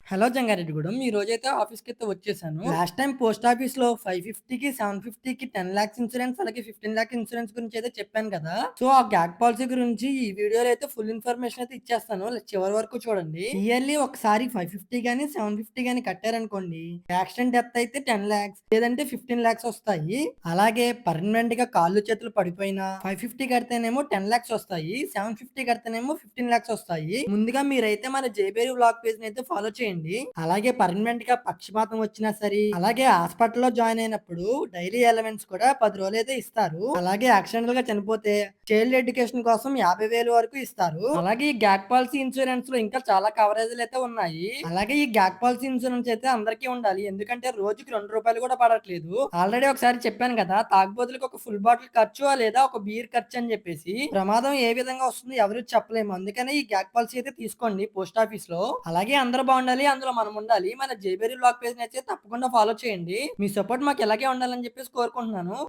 Hello Jangareddygudem. ఈ రోజైతే ఆఫీస్‌కైతే వచ్చేసాను. లాస్ట్ టైమ్ పోస్ట్ ఆఫీస్‌లో 550కి, 750కి 10,00,000 ఇన్సూరెన్స్ అలాగే 15,00,000 ఇన్సూరెన్స్ గురించైతే చెప్పాను కదా! సో, ఆ గ్యాప్ పాలిసీ గురించి ఈ వీడియోలో అయితే ఫుల్ ఇన్ఫర్మేషన్ అయితే ఇచ్చేస్తాను. చివరి వరకు చూడండి. ఇయర్లీ ఒకసారి 550 గాని, 750 గాని కట్టారనుకోండి, యాక్సిడెంట్ డెత్ అయితే 10,00,000 లేదంటే 15,00,000 వస్తాయి. అలాగే పర్మనెంట్‌గా కాళ్ళు చేతులు పడిపోయినా 550 కడితేనేమో 10,00,000 వస్తాయి. 750 కడితేనేమో 15,00,000 వస్తాయి. ముందుగా మీరైతే మన జేబేరి వ్లాగ్ పేజ్‌ని అయితే ఫాలో చేయండి. అలాగే పర్మనెంట్‌గా పక్షపాతం వచ్చినా సరే, అలాగే హాస్పిటల్‌లో జాయిన్ అయినప్పుడు డైలీ అలవెన్స్ కూడా 10 రోజులైతే ఇస్తారు. అలాగే యాక్సిడెంటల్‌గా చనిపోతే చైల్డ్ ఎడ్యుకేషన్ కోసం 50,000 వరకు ఇస్తారు. అలాగే ఈ గ్యాప్ పాలిసీ ఇన్సూరెన్స్‌లో ఇంకా చాలా కవరేజ్‌లయితే ఉన్నాయి. అలాగే ఈ గ్యాప్ పాలిసీ ఇన్సూరెన్స్ అయితే అందరికీ ఉండాలి. ఎందుకంటే రోజుకి రూ. 2 కూడా పడట్లేదు. ఆల్రెడీ ఒకసారి చెప్పాను కదా! తాగుబోతులకి ఒక ఫుల్ బాటిల్ ఖర్చు లేదా ఒక బీర్ ఖర్చు అని చెప్పేసి. ప్రమాదం ఏ విధంగా వస్తుందో ఎవరు చెప్పలేము. అందుకనే ఈ గ్యాప్ పాలిసీ అయితే తీసుకోండి పోస్ట్ ఆఫీస్‌లో. అలాగే అందరూ బావుండాలి. అందులో మనం ఉండాలి. మన జేబేరి వ్లాగ్ పేజ్‌ని అయితే తప్పకుండా ఫాలో చేయండి. మీ సపోర్ట్ మాకు ఇలాగే ఉండాలని చెప్పేసి కోరుకుంటున్నాను.